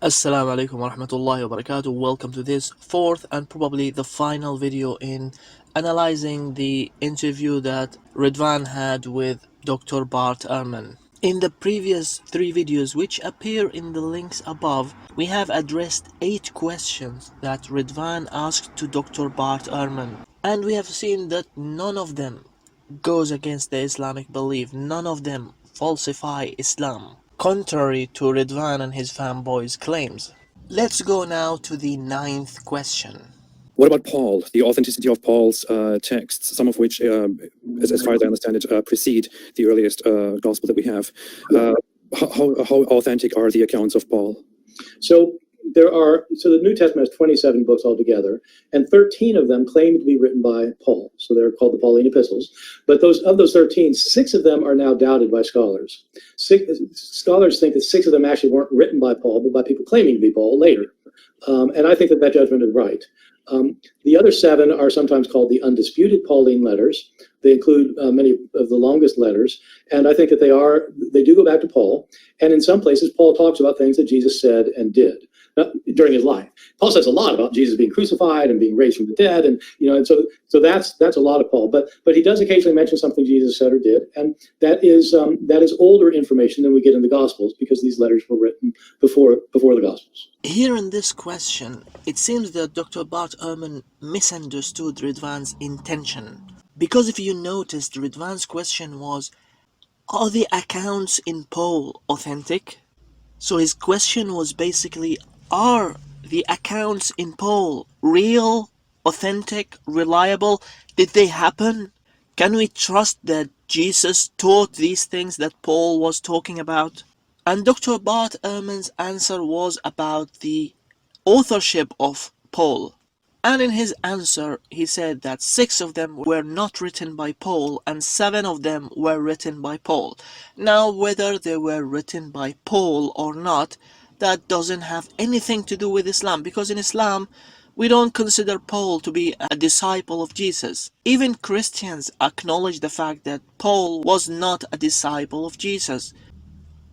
Assalamu alaikum wa rahmatullahi wa barakatuh. Welcome to this fourth and probably the final video in analyzing the interview that Ridwan had with Dr. Bart Ehrman. In the previous three videos, which appear in the links above, we have addressed 8 questions that Ridwan asked to Dr. Bart Ehrman. And we have seen that none of them goes against the Islamic belief. None of them falsify Islam, contrary to Ridwan and his fanboys' claims. Let's go now to the 9th question. What about Paul, the authenticity of Paul's texts, some of which, as far as I understand it, precede the earliest gospel that we have? How authentic are the accounts of Paul? So the New Testament has 27 books altogether, and 13 of them claim to be written by Paul. So they're called the Pauline epistles. But of those 13, 6 of them are now doubted by scholars. Scholars think that 6 of them actually weren't written by Paul, but by people claiming to be Paul later. And I think that judgment is right. The other 7 are sometimes called the undisputed Pauline letters. They include many of the longest letters, and I think that they do go back to Paul. And in some places, Paul talks about things that Jesus said and did during his life. Paul says a lot about Jesus being crucified and being raised from the dead, and so that's a lot of Paul. But he does occasionally mention something Jesus said or did, and that is older information than we get in the Gospels, because these letters were written before the Gospels. Here in this question, it seems that Dr. Bart Ehrman misunderstood Ridwan's intention. Because if you noticed, Ridwan's question was, are the accounts in Paul authentic? So his question was basically, are the accounts in Paul real, authentic, reliable? Did they happen? Can we trust that Jesus taught these things that Paul was talking about? And Dr. Bart Ehrman's answer was about the authorship of Paul. And in his answer, he said that 6 of them were not written by Paul and 7 of them were written by Paul. Now, whether they were written by Paul or not, that doesn't have anything to do with Islam, because in Islam, we don't consider Paul to be a disciple of Jesus. Even Christians acknowledge the fact that Paul was not a disciple of Jesus.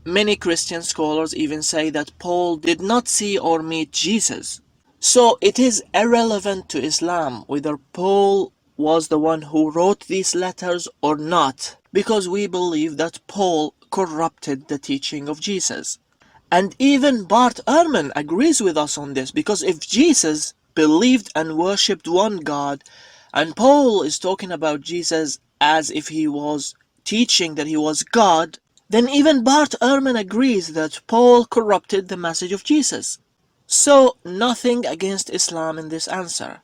Many Christian scholars even say that Paul did not see or meet Jesus. So it is irrelevant to Islam whether Paul was the one who wrote these letters or not, because we believe that Paul corrupted the teaching of Jesus. And even Bart Ehrman agrees with us on this, because if Jesus believed and worshipped one God, and Paul is talking about Jesus as if he was teaching that he was God, then even Bart Ehrman agrees that Paul corrupted the message of Jesus. So, nothing against Islam in this answer.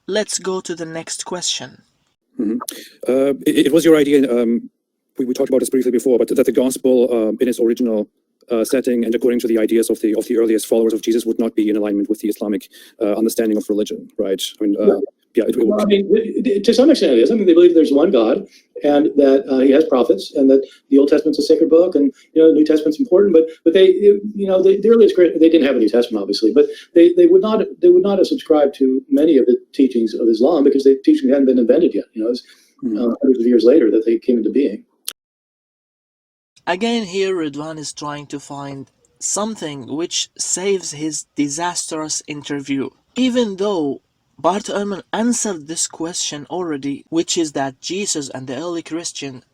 Let's go to the next question. It was your idea, we talked about this briefly before, but that the gospel in its original setting and according to the ideas of the earliest followers of Jesus would not be in alignment with the Islamic understanding of religion, right? I mean, Well, I mean, to some extent it is. I mean, they believe there's one God, and that he has prophets, and that the Old Testament's a sacred book, and the New Testament's important. But they, the earliest they didn't have a New Testament, obviously, but they would not have subscribed to many of the teachings of Islam, because the teaching hadn't been invented yet. It was hundreds of years later that they came into being. Again, here Ridwan is trying to find something which saves his disastrous interview, even though Bart Ehrman answered this question already, which is that Jesus and the early Christians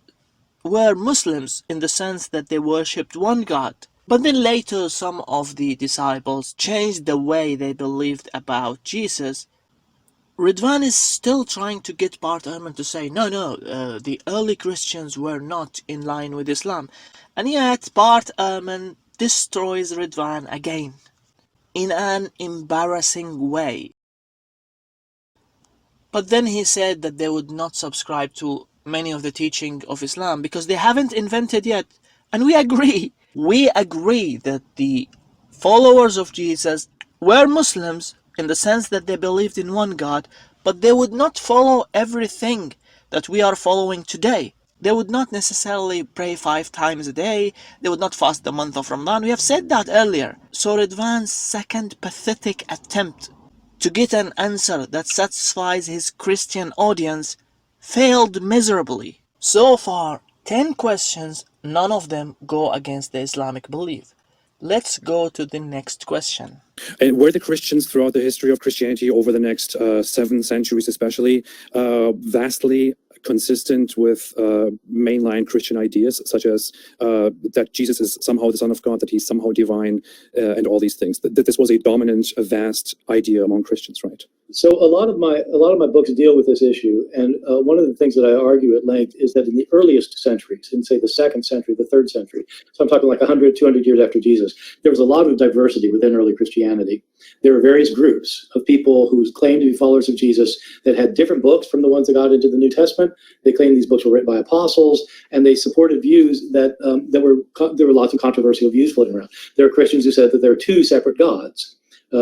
were Muslims in the sense that they worshipped one God. But then later some of the disciples changed the way they believed about Jesus. Ridwan is still trying to get Bart Ehrman to say, no, the early Christians were not in line with Islam. And yet Bart Ehrman destroys Ridwan again, in an embarrassing way. But then he said that they would not subscribe to many of the teaching of Islam because they haven't invented yet. And we agree. We agree that the followers of Jesus were Muslims in the sense that they believed in one God, but they would not follow everything that we are following today. They would not necessarily pray 5 times a day. They would not fast the month of Ramadan. We have said that earlier. So Ridwan's second pathetic attempt to get an answer that satisfies his Christian audience failed miserably. So far, 10 questions, none of them go against the Islamic belief. Let's go to the next question. And were the Christians throughout the history of Christianity over the next 7 centuries especially vastly consistent with mainline Christian ideas, such as that Jesus is somehow the Son of God, that he's somehow divine, and all these things? That this was a dominant, a vast idea among Christians, right? So a lot of my books deal with this issue, and one of the things that I argue at length is that in the earliest centuries, in say the 2nd century, the 3rd century, so I'm talking like 100, 200 years after Jesus, there was a lot of diversity within early Christianity. There were various groups of people who claimed to be followers of Jesus that had different books from the ones that got into the New Testament. They claimed these books were written by apostles, and they supported views that there were lots of controversial views floating around. There are Christians who said that there are 2 separate gods.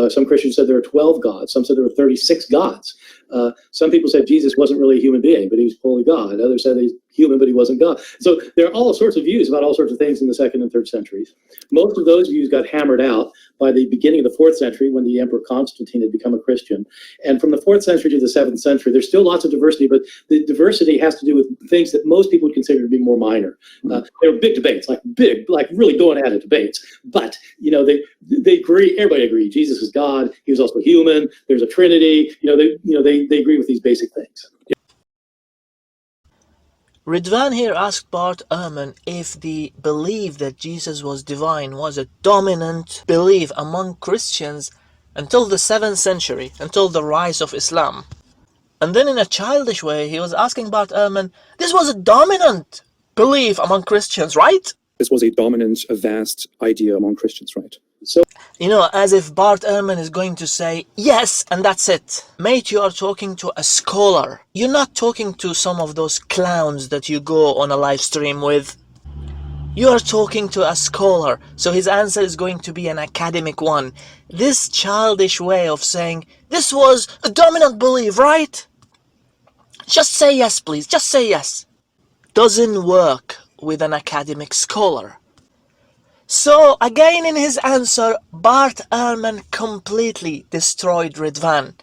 Some Christians said there are 12 gods. Some said there were 36 gods. Some people said Jesus wasn't really a human being, but he was fully God. Others said he's human, but he wasn't God. So there are all sorts of views about all sorts of things in the 2nd and 3rd centuries. Most of those views got hammered out by the beginning of the 4th century when the Emperor Constantine had become a Christian. And from the 4th century to the 7th century, there's still lots of diversity, but the diversity has to do with things that most people would consider to be more minor. There were big debates, like really going at it debates. But, they agree, everybody agreed. Jesus is God. He was also human. There's a Trinity. They agree with these basic things. Ridwan here asked Bart Ehrman if the belief that Jesus was divine was a dominant belief among Christians until the 7th century, until the rise of Islam. And then in a childish way, he was asking Bart Ehrman, this was a dominant belief among Christians, right? This was a dominant, a vast idea among Christians, right? So, as if Bart Ehrman is going to say, yes, and that's it. Mate, you are talking to a scholar. You're not talking to some of those clowns that you go on a live stream with. You are talking to a scholar, so his answer is going to be an academic one. This childish way of saying, this was a dominant belief, right? Just say yes, please, just say yes. Doesn't work with an academic scholar. So, again in his answer, Bart Ehrman completely destroyed Ridwan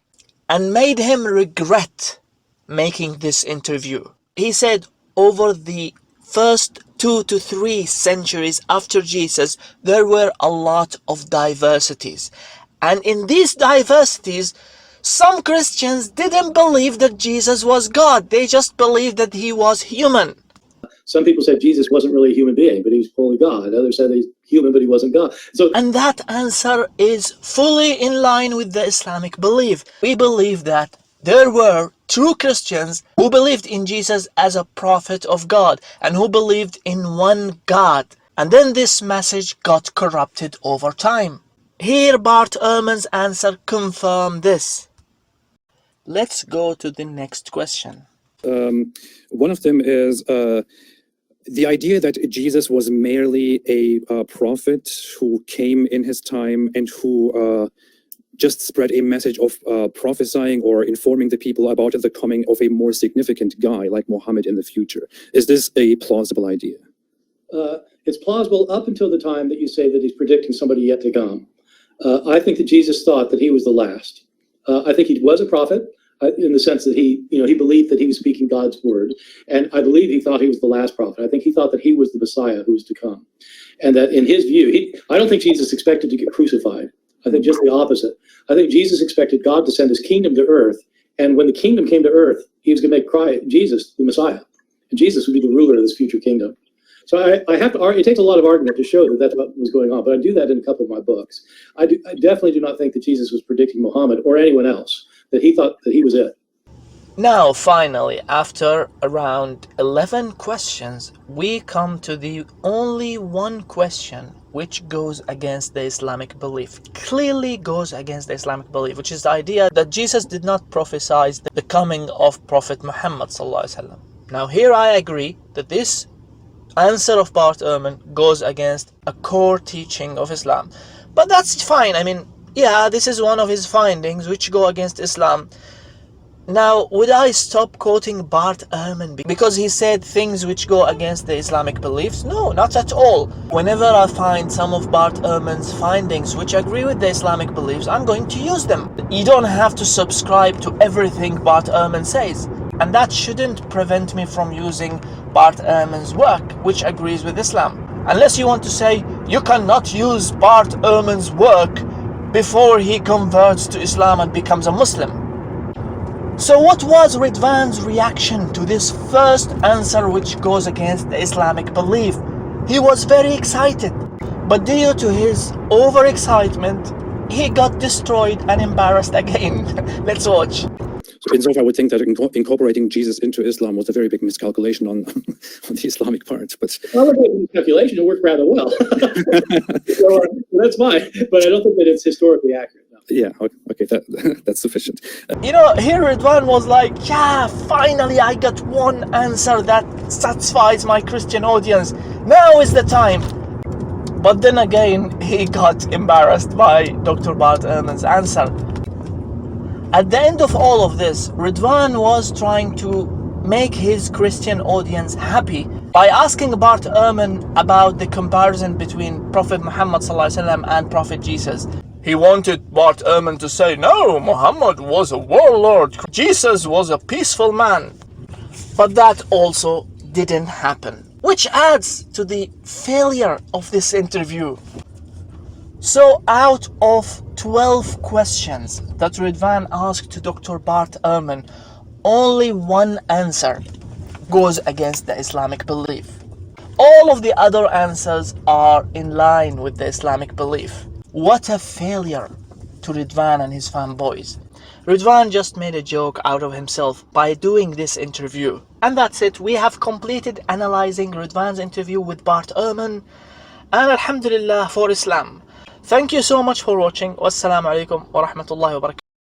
and made him regret making this interview. He said over the first 2 to 3 centuries after Jesus, there were a lot of diversities. And in these diversities, some Christians didn't believe that Jesus was God. They just believed that he was human. Some people said Jesus wasn't really a human being, but he was fully God. Others said he's human, but he wasn't God. And that answer is fully in line with the Islamic belief. We believe that there were true Christians who believed in Jesus as a prophet of God and who believed in one God. And then this message got corrupted over time. Here Bart Ehrman's answer confirmed this. Let's go to the next question. One of them is the idea that Jesus was merely a prophet who came in his time and who just spread a message of prophesying or informing the people about the coming of a more significant guy like Muhammad in the future. Is this a plausible idea? It's plausible up until the time that you say that he's predicting somebody yet to come. I think that Jesus thought that he was the last. I think he was a prophet. In the sense that he believed that he was speaking God's word. And I believe he thought he was the last prophet. I think he thought that he was the Messiah who was to come. And that in his view, I don't think Jesus expected to get crucified. I think just the opposite. I think Jesus expected God to send his kingdom to earth. And when the kingdom came to earth, he was going to make Jesus the Messiah. And Jesus would be the ruler of this future kingdom. So I have to argue, it takes a lot of argument to show that that's what was going on. But I do that in a couple of my books. I definitely do not think that Jesus was predicting Muhammad or anyone else, that he thought that he was it. Now, finally, after around 11 questions, we come to the only one question which goes against the Islamic belief, clearly goes against the Islamic belief, which is the idea that Jesus did not prophesy the coming of Prophet Muhammad ﷺ. Now, here I agree that this answer of Bart Ehrman goes against a core teaching of Islam. But that's fine. I mean, yeah, this is one of his findings which go against Islam. Now, would I stop quoting Bart Ehrman because he said things which go against the Islamic beliefs? No, not at all. Whenever I find some of Bart Ehrman's findings which agree with the Islamic beliefs, I'm going to use them. You don't have to subscribe to everything Bart Ehrman says. And that shouldn't prevent me from using Bart Ehrman's work, which agrees with Islam. Unless you want to say you cannot use Bart Ehrman's work before he converts to Islam and becomes a Muslim. So what was Ridwan's reaction to this first answer which goes against the Islamic belief? He was very excited, but due to his overexcitement, he got destroyed and embarrassed again. Let's watch. So insofar, I would think that incorporating Jesus into Islam was a very big miscalculation on, on the Islamic part. But well, miscalculation, it worked rather well. So, that's fine, but I don't think that it's historically accurate. No. Yeah, okay, that's sufficient. You know, here Ridwan was like, yeah, finally I got one answer that satisfies my Christian audience. Now is the time. But then again, he got embarrassed by Dr. Bart Ehrman's answer. At the end of all of this, Ridwan was trying to make his Christian audience happy by asking Bart Ehrman about the comparison between Prophet Muhammad ﷺ and Prophet Jesus. He wanted Bart Ehrman to say, no, Muhammad was a warlord, Jesus was a peaceful man. But that also didn't happen, which adds to the failure of this interview. So out of 12 questions that Ridwan asked to Dr. Bart Ehrman, only one answer goes against the Islamic belief. All of the other answers are in line with the Islamic belief. What a failure to Ridwan and his fanboys. Ridwan just made a joke out of himself by doing this interview. And that's it. We have completed analyzing Ridwan's interview with Bart Ehrman. And alhamdulillah for Islam. Thank you so much for watching. Wassalamu alaikum wa rahmatullahi wa barakatuh.